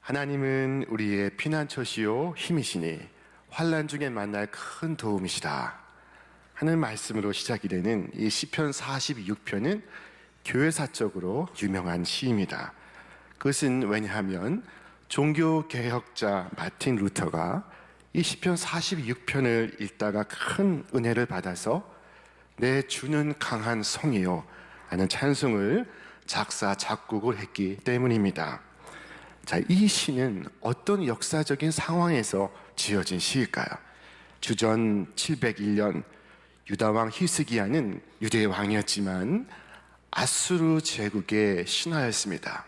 하나님은 우리의 피난처시요 힘이시니 환난 중에 만날 큰 도움이시다 하는 말씀으로 시작이 되는 이 시편 46편은 교회사적으로 유명한 시입니다. 그것은 왜냐하면 종교개혁자 마틴 루터가 이 시편 46편을 읽다가 큰 은혜를 받아서 내 주는 강한 성이요 하는 찬송을 작사 작곡을 했기 때문입니다. 자, 이 시는 어떤 역사적인 상황에서 지어진 시일까요? 주전 701년 유다왕 히스기야는 유대의 왕이었지만 아수르 제국의 신하였습니다.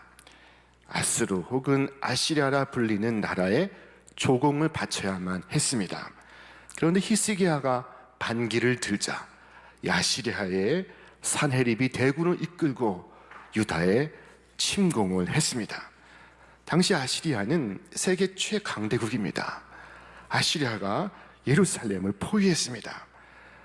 아수르 혹은 아시리아라 불리는 나라에 조공을 바쳐야만 했습니다. 그런데 히스기야가 반기를 들자 아시리아의 산헤립이 대군을 이끌고 유다에 침공을 했습니다. 당시 아시리아는 세계 최강대국입니다. 아시리아가 예루살렘을 포위했습니다.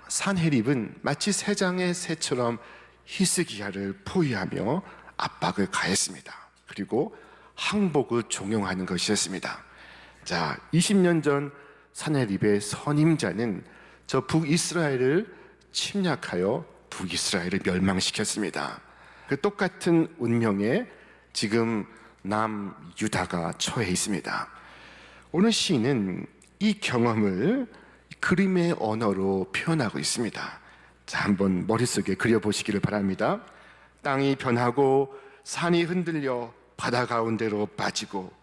산헤립은 마치 새장의 새처럼 히스기야를 포위하며 압박을 가했습니다. 그리고 항복을 종용하는 것이었습니다. 자, 20년 전 산헤립의 선임자는 저 북이스라엘을 침략하여 북이스라엘을 멸망시켰습니다. 그 똑같은 운명에 지금 남유다가 처해 있습니다. 오늘 시인은 이 경험을 그림의 언어로 표현하고 있습니다. 자, 한번 머릿속에 그려보시기를 바랍니다. 땅이 변하고 산이 흔들려 바다 가운데로 빠지고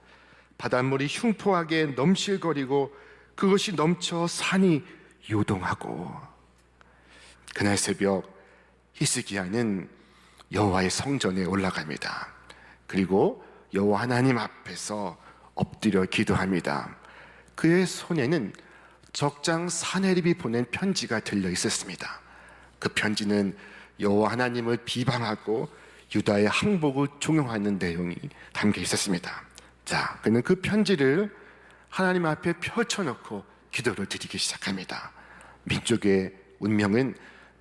바닷물이 흉포하게 넘실거리고 그것이 넘쳐 산이 요동하고 그날 새벽 히스기야는 여호와의 성전에 올라갑니다. 그리고 여호와 하나님 앞에서 엎드려 기도합니다. 그의 손에는 적장 산헤립이 보낸 편지가 들려 있었습니다. 그 편지는 여호와 하나님을 비방하고 유다의 항복을 종용하는 내용이 담겨 있었습니다. 자, 그는 그 편지를 하나님 앞에 펼쳐놓고 기도를 드리기 시작합니다. 민족의 운명은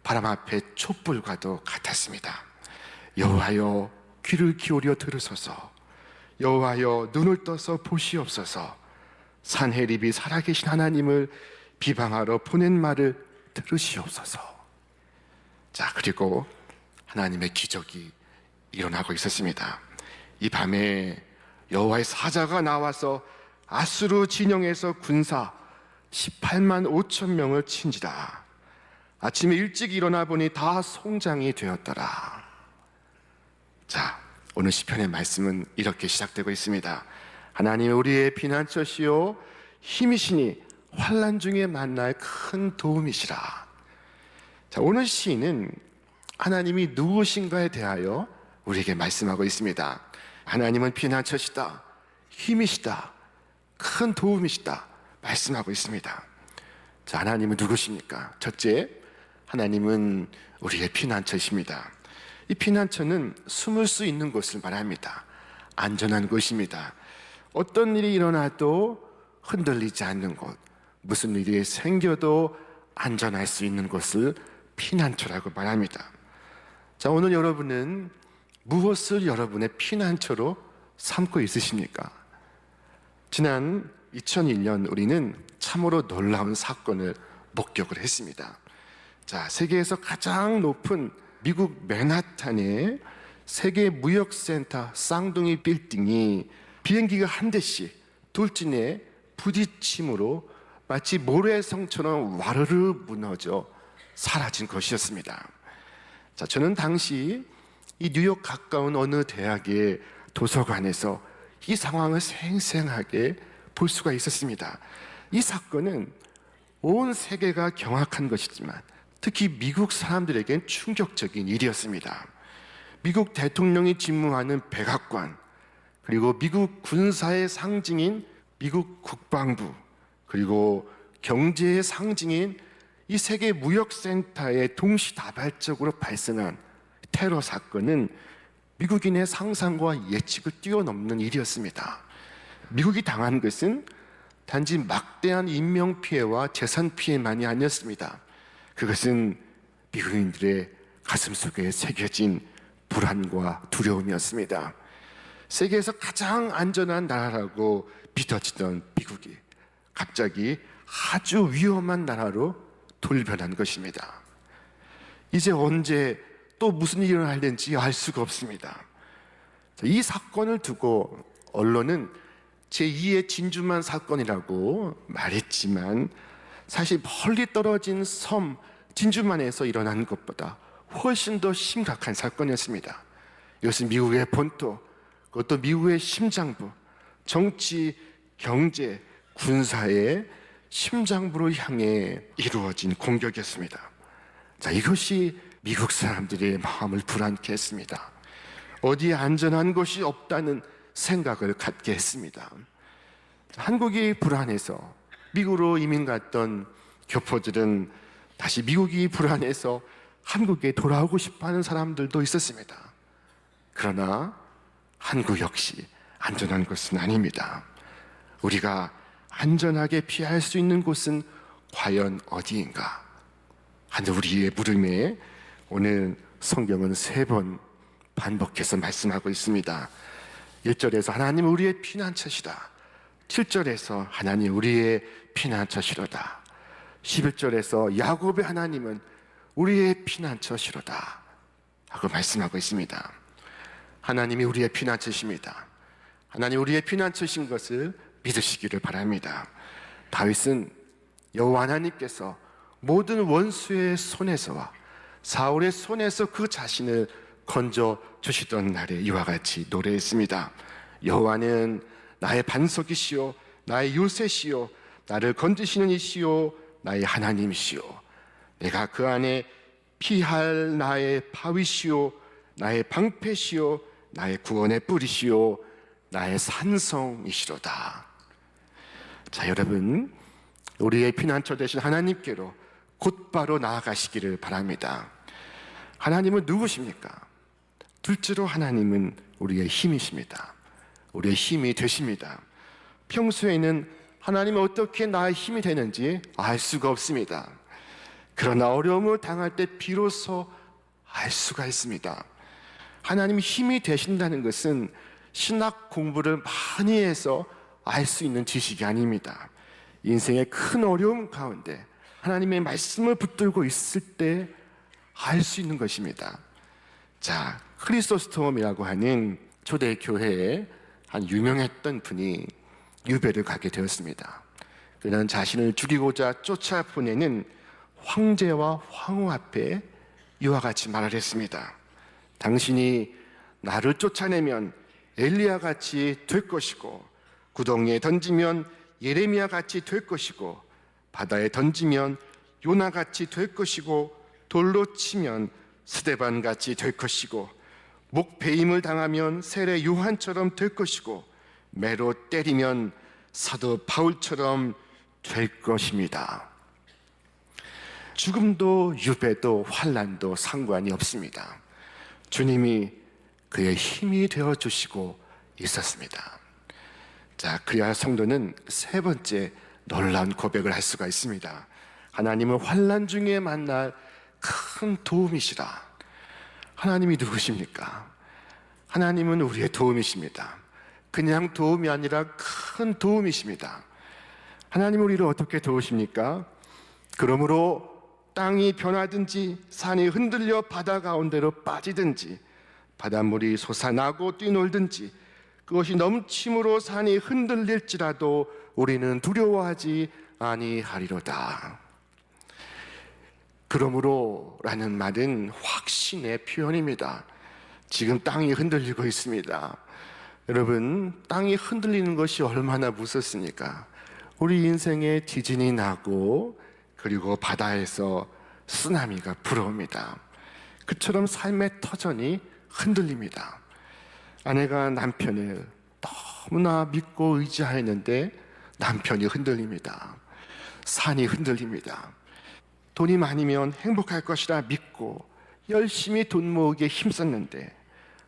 바람 앞에 촛불과도 같았습니다. 여호와여, 귀를 기울여 들으소서. 여호와여, 눈을 떠서 보시옵소서. 산헤립이 살아계신 하나님을 비방하러 보낸 말을 들으시옵소서. 자, 그리고 하나님의 기적이 일어나고 있었습니다. 이 밤에 여호와의 사자가 나와서 아수르 진영에서 군사 18만 5천 명을 친지라. 아침에 일찍 일어나 보니 다 송장이 되었더라. 자, 오늘 시편의 말씀은 이렇게 시작되고 있습니다. 하나님 우리의 피난처시요 힘이시니 환난 중에 만날 큰 도움이시라. 자, 오늘 시인은 하나님이 누구신가에 대하여 우리에게 말씀하고 있습니다. 하나님은 피난처시다, 힘이시다, 큰 도움이시다 말씀하고 있습니다. 자, 하나님은 누구십니까? 첫째, 하나님은 우리의 피난처이십니다. 이 피난처는 숨을 수 있는 곳을 말합니다. 안전한 곳입니다. 어떤 일이 일어나도 흔들리지 않는 곳, 무슨 일이 생겨도 안전할 수 있는 곳을 피난처라고 말합니다. 자, 오늘 여러분은 무엇을 여러분의 피난처로 삼고 있으십니까? 지난 2001년 우리는 참으로 놀라운 사건을 목격을 했습니다. 자, 세계에서 가장 높은 미국 맨하탄의 세계 무역센터 쌍둥이 빌딩이 비행기가 한 대씩 돌진해 부딪힘으로 마치 모래성처럼 와르르 무너져 사라진 것이었습니다. 자, 저는 당시 이 뉴욕 가까운 어느 대학의 도서관에서 이 상황을 생생하게 볼 수가 있었습니다. 이 사건은 온 세계가 경악한 것이지만 특히 미국 사람들에겐 충격적인 일이었습니다. 미국 대통령이 집무하는 백악관, 그리고 미국 군사의 상징인 미국 국방부, 그리고 경제의 상징인 이 세계 무역센터에 동시다발적으로 발생한 테러 사건은 미국인의 상상과 예측을 뛰어넘는 일이었습니다. 미국이 당한 것은 단지 막대한 인명피해와 재산피해만이 아니었습니다. 그것은 미국인들의 가슴속에 새겨진 불안과 두려움이었습니다. 세계에서 가장 안전한 나라라고 믿어지던 미국이 갑자기 아주 위험한 나라로 돌변한 것입니다. 이제 언제 또 무슨 일이 일어날는지 알 수가 없습니다. 이 사건을 두고 언론은 제2의 진주만 사건이라고 말했지만 사실 멀리 떨어진 섬 진주만에서 일어난 것보다 훨씬 더 심각한 사건이었습니다. 이것은 미국의 본토, 그것도 미국의 심장부, 정치, 경제, 군사의 심장부로 향해 이루어진 공격이었습니다. 자, 이것이 미국 사람들의 마음을 불안케 했습니다. 어디에 안전한 곳이 없다는 생각을 갖게 했습니다. 한국이 불안해서 미국으로 이민 갔던 교포들은 다시 미국이 불안해서 한국에 돌아오고 싶어하는 사람들도 있었습니다. 그러나 한국 역시 안전한 곳은 아닙니다. 우리가 안전하게 피할 수 있는 곳은 과연 어디인가 하는 우리의 물음에 오늘 성경은 3번 반복해서 말씀하고 있습니다. 1절에서 하나님은 우리의 피난처시다. 7절에서 하나님 우리의 피난처시로다. 11절에서 야곱의 하나님은 우리의 피난처시로다 하고 말씀하고 있습니다. 하나님이 우리의 피난처십니다. 하나님 우리의 피난처신 것을 믿으시기를 바랍니다. 다윗은 여호와 하나님께서 모든 원수의 손에서와 사울의 손에서 그 자신을 건져 주시던 날에 이와 같이 노래했습니다. 여호와는 나의 반석이시요 나의 요새시요 나를 건지시는 이시요 나의 하나님이시요 내가 그 안에 피할 나의 바위시요 나의 방패시요 나의 구원의 뿌리시요 나의 산성이시로다. 자, 여러분, 우리의 피난처 되신 하나님께로 곧바로 나아가시기를 바랍니다. 하나님은 누구십니까? 둘째로 하나님은 우리의 힘이십니다. 우리의 힘이 되십니다. 평소에는 하나님은 어떻게 나의 힘이 되는지 알 수가 없습니다. 그러나 어려움을 당할 때 비로소 알 수가 있습니다. 하나님이 힘이 되신다는 것은 신학 공부를 많이 해서 알 수 있는 지식이 아닙니다. 인생의 큰 어려움 가운데 하나님의 말씀을 붙들고 있을 때 알 수 있는 것입니다. 자, 크리소스톰이라고 하는 초대교회에 한 유명했던 분이 유배를 가게 되었습니다. 그는 자신을 죽이고자 쫓아보내는 황제와 황후 앞에 이와 같이 말을 했습니다. 당신이 나를 쫓아내면 엘리야 같이 될 것이고 구덩이에 던지면 예레미야 같이 될 것이고 바다에 던지면 요나 같이 될 것이고 돌로 치면 스데반 같이 될 것이고 목베임을 당하면 세례 요한처럼 될 것이고 매로 때리면 사도 바울처럼 될 것입니다. 죽음도 유배도 환난도 상관이 없습니다. 주님이 그의 힘이 되어주시고 있었습니다. 자, 그래야 성도는 3번째 놀라운 고백을 할 수가 있습니다. 하나님은 환난 중에 만날 큰 도움이시라. 하나님이 누구십니까? 하나님은 우리의 도움이십니다. 그냥 도움이 아니라 큰 도움이십니다. 하나님은 우리를 어떻게 도우십니까? 그러므로 땅이 변하든지 산이 흔들려 바다 가운데로 빠지든지 바닷물이 솟아나고 뛰놀든지 그것이 넘침으로 산이 흔들릴지라도 우리는 두려워하지 아니하리로다. 그러므로라는 말은 확신의 표현입니다. 지금 땅이 흔들리고 있습니다. 여러분, 땅이 흔들리는 것이 얼마나 무섭습니까? 우리 인생에 지진이 나고 그리고 바다에서 쓰나미가 불어옵니다. 그처럼 삶의 터전이 흔들립니다. 아내가 남편을 너무나 믿고 의지하였는데 남편이 흔들립니다. 산이 흔들립니다. 돈이 많으면 행복할 것이라 믿고 열심히 돈 모으기에 힘썼는데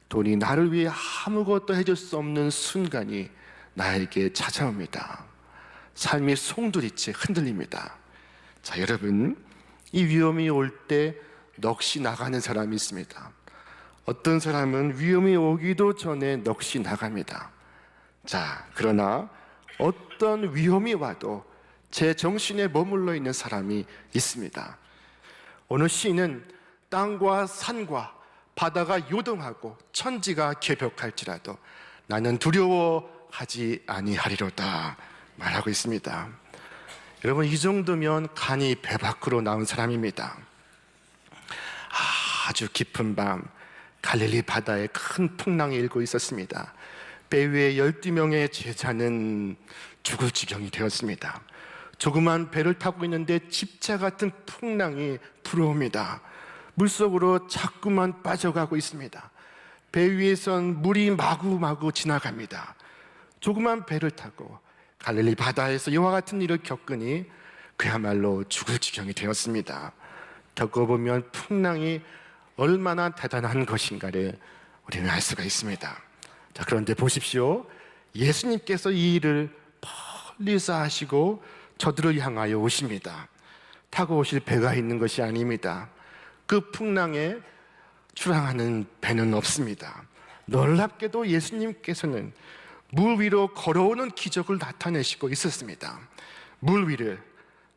돈이 나를 위해 아무것도 해줄 수 없는 순간이 나에게 찾아옵니다. 삶이 송두리째 흔들립니다. 자, 여러분, 이 위험이 올 때 넋이 나가는 사람이 있습니다. 어떤 사람은 위험이 오기도 전에 넋이 나갑니다. 자, 그러나 어떤 위험이 와도 제 정신에 머물러 있는 사람이 있습니다. 어느 시인은 땅과 산과 바다가 요동하고 천지가 개벽할지라도 나는 두려워하지 아니하리로다 말하고 있습니다. 여러분, 이 정도면 간이 배 밖으로 나온 사람입니다. 아주 깊은 밤 갈릴리 바다에 큰 풍랑이 일고 있었습니다. 배 위에 12명의 제자는 죽을 지경이 되었습니다. 조그만 배를 타고 있는데 집차 같은 풍랑이 불어옵니다. 물속으로 자꾸만 빠져가고 있습니다. 배 위에선 물이 마구마구 지나갑니다. 조그만 배를 타고 갈릴리 바다에서 이와 같은 일을 겪으니 그야말로 죽을 지경이 되었습니다. 겪어보면 풍랑이 얼마나 대단한 것인가를 우리는 알 수가 있습니다. 자, 그런데 보십시오. 예수님께서 이 일을 멀리서 하시고 저들을 향하여 오십니다. 타고 오실 배가 있는 것이 아닙니다. 그 풍랑에 출항하는 배는 없습니다. 놀랍게도 예수님께서는 물 위로 걸어오는 기적을 나타내시고 있었습니다. 물 위를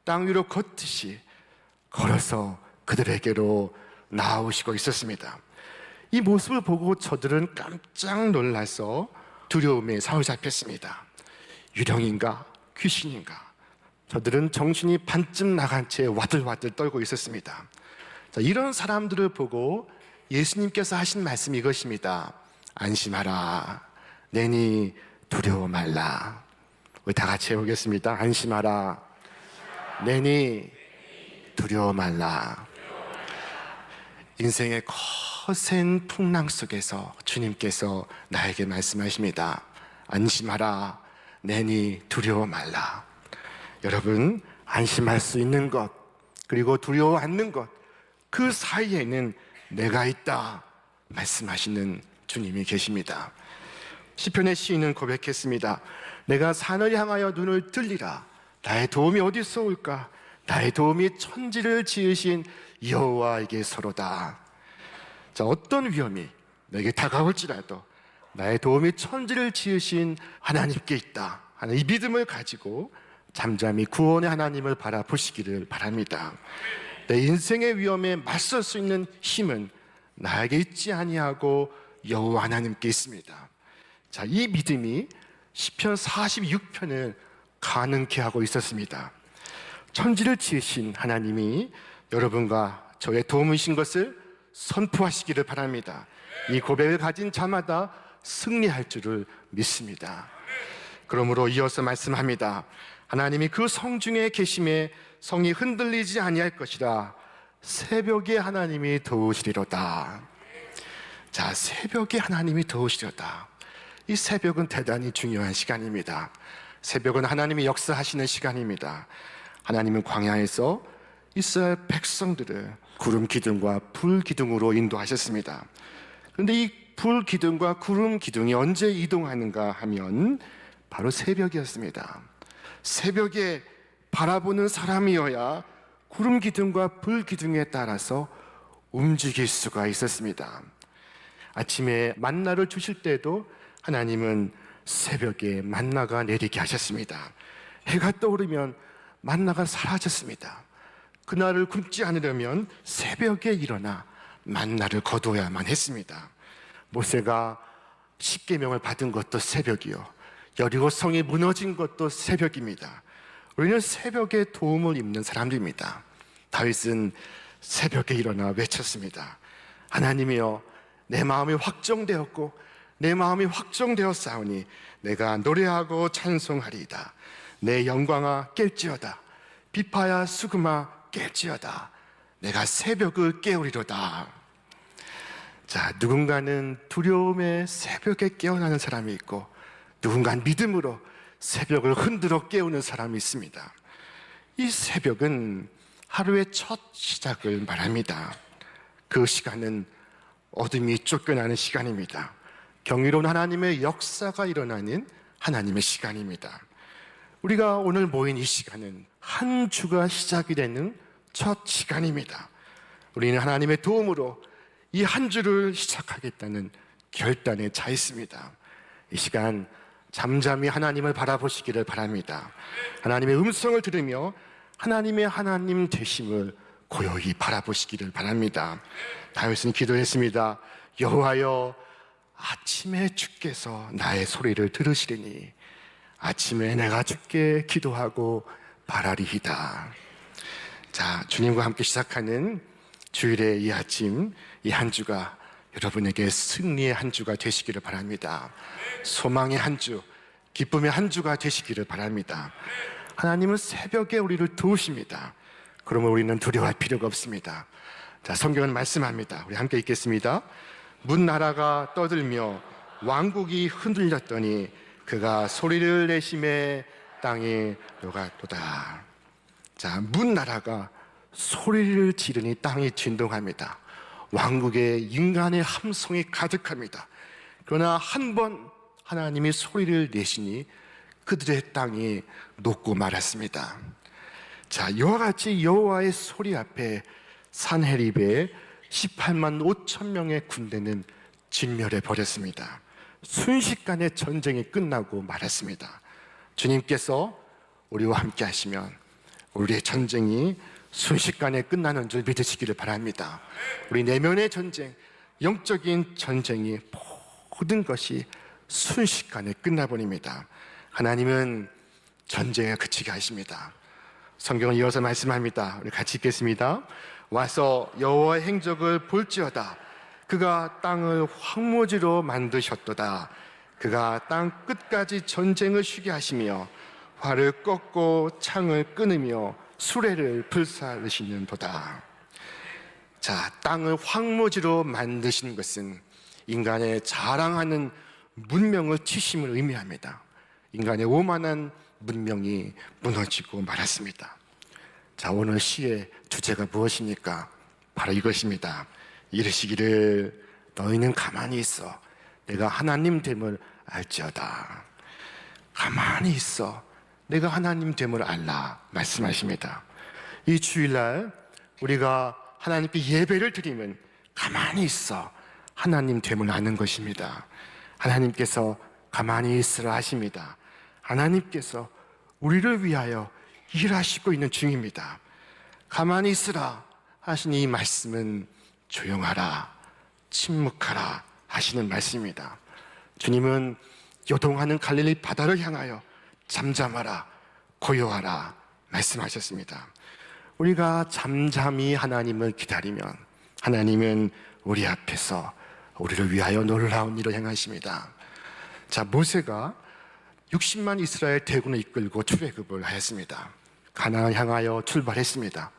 땅 위로 걷듯이 걸어서 그들에게로 나오시고 있었습니다. 이 모습을 보고 저들은 깜짝 놀라서 두려움에 사로잡혔습니다. 유령인가 귀신인가? 저들은 정신이 반쯤 나간 채 와들와들 떨고 있었습니다. 자, 이런 사람들을 보고 예수님께서 하신 말씀이 이것입니다. 안심하라. 내니 두려워 말라. 우리 다 같이 해보겠습니다. 안심하라. 내니 두려워 말라. 인생의 거센 풍랑 속에서 주님께서 나에게 말씀하십니다. 안심하라. 내니 두려워 말라. 여러분, 안심할 수 있는 것, 그리고 두려워 않는 것, 그 사이에는 내가 있다 말씀하시는 주님이 계십니다. 시편의 시인은 고백했습니다. 내가 산을 향하여 눈을 들리라. 나의 도움이 어디서 올까? 나의 도움이 천지를 지으신 여호와에게서로다. 자, 어떤 위험이 내게 다가올지라도 나의 도움이 천지를 지으신 하나님께 있다 하는 이 믿음을 가지고 잠잠히 구원의 하나님을 바라보시기를 바랍니다. 내 인생의 위험에 맞설 수 있는 힘은 나에게 있지 아니하고 여호와 하나님께 있습니다. 자, 이 믿음이 시편 46편을 가능케 하고 있었습니다. 천지를 지으신 하나님이 여러분과 저의 도움이신 것을 선포하시기를 바랍니다. 이 고백을 가진 자마다 승리할 줄을 믿습니다. 그러므로 이어서 말씀합니다. 하나님이 그 성중에 계심에 성이 흔들리지 아니할 것이라. 새벽에 하나님이 도우시리로다. 자, 새벽에 하나님이 도우시리로다. 이 새벽은 대단히 중요한 시간입니다. 새벽은 하나님이 역사하시는 시간입니다. 하나님은 광야에서 이스라엘 백성들을 구름 기둥과 불 기둥으로 인도하셨습니다. 그런데 이 불 기둥과 구름 기둥이 언제 이동하는가 하면 바로 새벽이었습니다. 새벽에 바라보는 사람이어야 구름 기둥과 불 기둥에 따라서 움직일 수가 있었습니다. 아침에 만나를 주실 때도 하나님은 새벽에 만나가 내리게 하셨습니다. 해가 떠오르면 만나가 사라졌습니다. 그날을 굶지 않으려면 새벽에 일어나 만나를 거두어야만 했습니다. 모세가 십계명을 받은 것도 새벽이요, 여리고 성이 무너진 것도 새벽입니다. 우리는 새벽에 도움을 입는 사람들입니다. 다윗은 새벽에 일어나 외쳤습니다. 하나님이여, 내 마음이 확정되었고 내 마음이 확정되었사오니 내가 노래하고 찬송하리이다. 내 영광아 깰지어다. 비파야 수금아 깰지어다. 내가 새벽을 깨우리로다. 자, 누군가는 두려움에 새벽에 깨어나는 사람이 있고 누군가는 믿음으로 새벽을 흔들어 깨우는 사람이 있습니다. 이 새벽은 하루의 첫 시작을 말합니다. 그 시간은 어둠이 쫓겨나는 시간입니다. 경이로운 하나님의 역사가 일어나는 하나님의 시간입니다. 우리가 오늘 모인 이 시간은 한 주가 시작이 되는 첫 시간입니다. 우리는 하나님의 도움으로 이 한 주를 시작하겠다는 결단에 차 있습니다. 이 시간 잠잠히 하나님을 바라보시기를 바랍니다. 하나님의 음성을 들으며 하나님의 하나님 되심을 고요히 바라보시기를 바랍니다. 다윗은 기도했습니다. 여호와여, 아침에 주께서 나의 소리를 들으시리니 아침에 내가 주께 기도하고 바라리이다. 자, 주님과 함께 시작하는 주일의 이 아침, 이 한 주가 여러분에게 승리의 한 주가 되시기를 바랍니다. 소망의 한 주, 기쁨의 한 주가 되시기를 바랍니다. 하나님은 새벽에 우리를 도우십니다. 그러면 우리는 두려워할 필요가 없습니다. 자, 성경은 말씀합니다. 우리 함께 읽겠습니다. 문나라가 떠들며 왕국이 흔들렸더니 그가 소리를 내심에 땅이 녹았도다. 자, 문나라가 소리를 지르니 땅이 진동합니다. 왕국에 인간의 함성이 가득합니다. 그러나 한 번 하나님이 소리를 내시니 그들의 땅이 녹고 말았습니다. 자, 이와 같이 여호와의 소리 앞에 산헤립의 18만 5천 명의 군대는 진멸해 버렸습니다. 순식간에 전쟁이 끝나고 말았습니다. 주님께서 우리와 함께 하시면 우리의 전쟁이 순식간에 끝나는 줄 믿으시기를 바랍니다. 우리 내면의 전쟁, 영적인 전쟁이 모든 것이 순식간에 끝나버립니다. 하나님은 전쟁에 그치게 하십니다. 성경을 이어서 말씀합니다. 우리 같이 읽겠습니다. 와서 여호와의 행적을 볼지어다. 그가 땅을 황무지로 만드셨도다. 그가 땅 끝까지 전쟁을 쉬게 하시며 활을 꺾고 창을 끊으며 수레를 불사르시는도다. 자, 땅을 황무지로 만드신 것은 인간의 자랑하는 문명을 치심을 의미합니다. 인간의 오만한 문명이 무너지고 말았습니다. 자, 오늘 시의 주제가 무엇입니까? 바로 이것입니다. 이르시기를 너희는 가만히 있어 내가 하나님 됨을 알지어다. 가만히 있어 내가 하나님 됨을 알라 말씀하십니다. 이 주일날 우리가 하나님께 예배를 드리면 가만히 있어 하나님 됨을 아는 것입니다. 하나님께서 가만히 있으라 하십니다. 하나님께서 우리를 위하여 일하시고 있는 중입니다. 가만히 있으라 하신 이 말씀은 조용하라, 침묵하라 하시는 말씀입니다. 주님은 요동하는 갈릴리 바다를 향하여 잠잠하라, 고요하라 말씀하셨습니다. 우리가 잠잠히 하나님을 기다리면 하나님은 우리 앞에서 우리를 위하여 놀라운 일을 행하십니다. 자, 모세가 60만 이스라엘 대군을 이끌고 출애굽을 하였습니다. 가나안을 향하여 출발했습니다.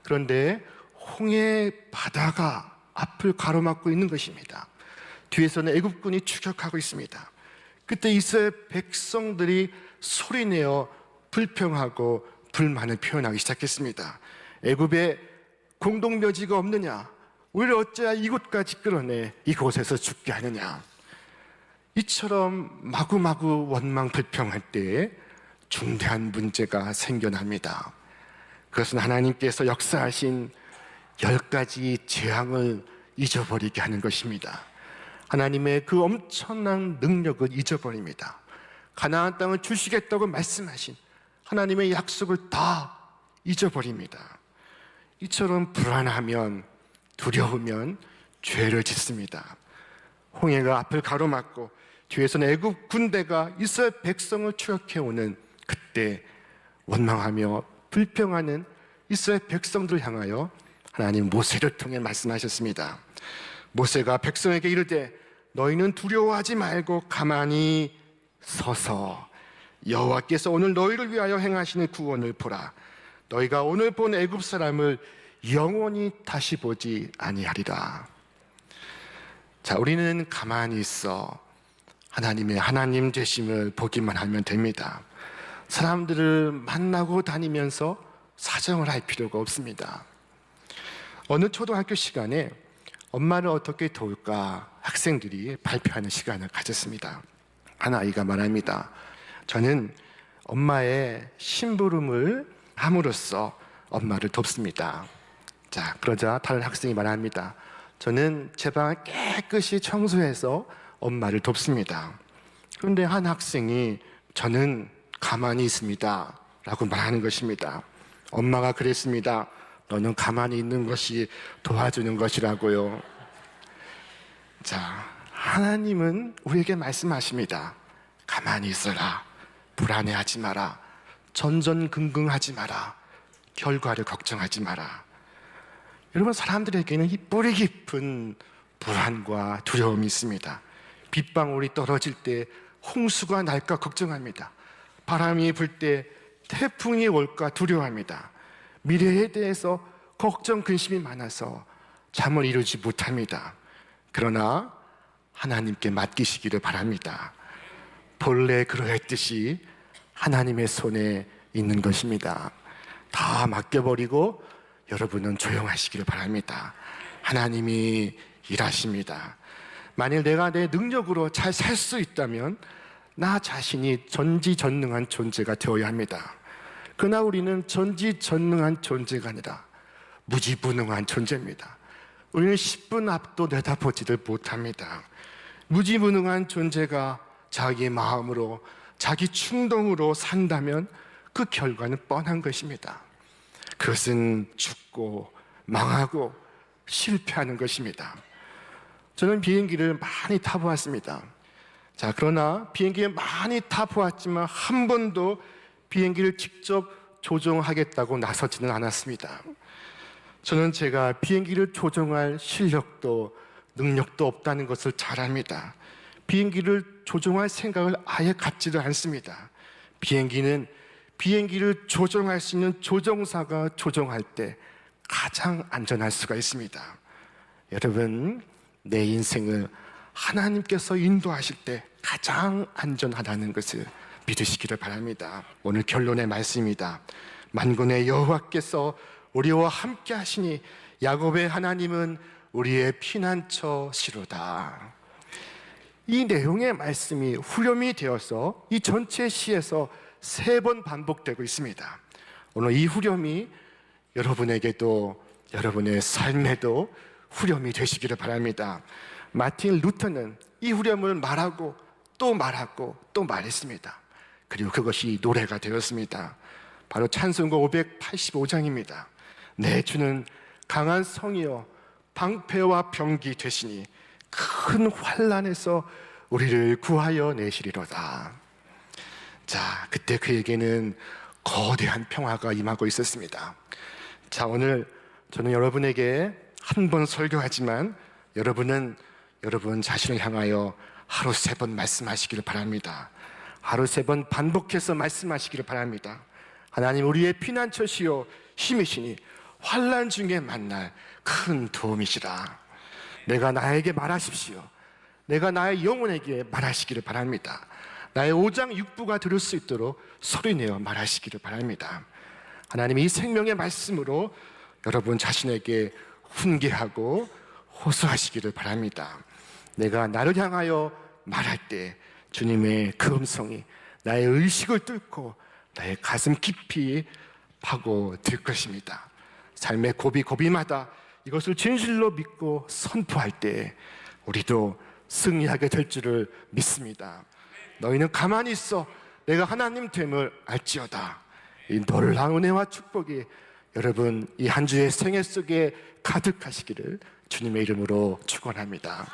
그런데 홍해 바다가 앞을 가로막고 있는 것입니다. 뒤에서는 애굽군이 추격하고 있습니다. 그때 이스라엘 백성들이 소리내어 불평하고 불만을 표현하기 시작했습니다. 애굽에 공동묘지가 없느냐? 우리를 어찌하여 이곳까지 끌어내 이곳에서 죽게 하느냐? 이처럼 마구마구 원망 불평할 때에 중대한 문제가 생겨납니다. 그것은 하나님께서 역사하신 10가지 재앙을 잊어버리게 하는 것입니다. 하나님의 그 엄청난 능력을 잊어버립니다. 가나안 땅을 주시겠다고 말씀하신 하나님의 약속을 다 잊어버립니다. 이처럼 불안하면 두려우면 죄를 짓습니다. 홍해가 앞을 가로막고 뒤에서는 애굽 군대가 이스라엘 백성을 추격해오는 그때 원망하며 불평하는 이스라엘 백성들을 향하여 하나님 모세를 통해 말씀하셨습니다. 모세가 백성에게 이르되 너희는 두려워하지 말고 가만히 서서 여호와께서 오늘 너희를 위하여 행하시는 구원을 보라. 너희가 오늘 본 애굽 사람을 영원히 다시 보지 아니하리라. 자, 우리는 가만히 있어 하나님의 하나님 되심을 보기만 하면 됩니다. 사람들을 만나고 다니면서 사정을 할 필요가 없습니다. 어느 초등학교 시간에 엄마를 어떻게 도울까 학생들이 발표하는 시간을 가졌습니다. 한 아이가 말합니다. 저는 엄마의 심부름을 함으로써 엄마를 돕습니다. 자, 그러자 다른 학생이 말합니다. 저는 제 방을 깨끗이 청소해서 엄마를 돕습니다. 그런데 한 학생이 저는 가만히 있습니다 라고 말하는 것입니다. 엄마가 그랬습니다. 너는 가만히 있는 것이 도와주는 것이라고요. 자, 하나님은 우리에게 말씀하십니다. 가만히 있어라. 불안해하지 마라. 전전긍긍하지 마라. 결과를 걱정하지 마라. 여러분, 사람들에게는 이 뿌리 깊은 불안과 두려움이 있습니다. 빗방울이 떨어질 때 홍수가 날까 걱정합니다. 바람이 불 때 태풍이 올까 두려워합니다. 미래에 대해서 걱정, 근심이 많아서 잠을 이루지 못합니다. 그러나 하나님께 맡기시기를 바랍니다. 본래 그러했듯이 하나님의 손에 있는 것입니다. 다 맡겨버리고 여러분은 조용하시기를 바랍니다. 하나님이 일하십니다. 만일 내가 내 능력으로 잘 살 수 있다면 나 자신이 전지전능한 존재가 되어야 합니다. 그러나 우리는 전지전능한 존재가 아니라 무지무능한 존재입니다. 우리는 10분 앞도 내다보지를 못합니다. 무지무능한 존재가 자기의 마음으로, 자기 충동으로 산다면 그 결과는 뻔한 것입니다. 그것은 죽고 망하고 실패하는 것입니다. 저는 비행기를 많이 타보았습니다. 자, 그러나 비행기에 많이 타보았지만 한 번도 비행기를 직접 조종하겠다고 나서지는 않았습니다. 저는 제가 비행기를 조종할 실력도 능력도 없다는 것을 잘 압니다. 비행기를 조종할 생각을 아예 갖지도 않습니다. 비행기는 비행기를 조종할 수 있는 조종사가 조종할 때 가장 안전할 수가 있습니다. 여러분, 내 인생을 하나님께서 인도하실 때 가장 안전하다는 것을 믿으시기를 바랍니다. 오늘 결론의 말씀입니다. 만군의 여호와께서 우리와 함께 하시니 야곱의 하나님은 우리의 피난처시로다. 이 내용의 말씀이 후렴이 되어서 이 전체 시에서 3번 반복되고 있습니다. 오늘 이 후렴이 여러분에게도, 여러분의 삶에도 후렴이 되시기를 바랍니다. 마틴 루터는 이 후렴을 말하고 또 말하고 또 말했습니다. 그리고 그것이 노래가 되었습니다. 바로 찬송가 585장입니다. 내 주는 강한 성이여 방패와 병기 되시니 큰 환난에서 우리를 구하여 내시리로다. 자, 그때 그에게는 거대한 평화가 임하고 있었습니다. 자, 오늘 저는 여러분에게 한 번 설교하지만 여러분은 여러분 자신을 향하여 하루 3번 말씀하시기를 바랍니다. 하루 3번 반복해서 말씀하시기를 바랍니다. 하나님, 우리의 피난처시요 힘이시니 환난 중에 만날 큰 도움이시라. 내가 나에게 말하십시오. 내가 나의 영혼에게 말하시기를 바랍니다. 나의 오장육부가 들을 수 있도록 소리내어 말하시기를 바랍니다. 하나님, 이 생명의 말씀으로 여러분 자신에게 훈계하고 호소하시기를 바랍니다. 내가 나를 향하여 말할 때 주님의 그 음성이 나의 의식을 뚫고 나의 가슴 깊이 파고들 것입니다. 삶의 고비고비마다 이것을 진실로 믿고 선포할 때 우리도 승리하게 될 줄을 믿습니다. 너희는 가만히 있어 내가 하나님 됨을 알지어다. 이 놀라운 은혜와 축복이 여러분 이 한 주의 생애 속에 가득하시기를 주님의 이름으로 축원합니다.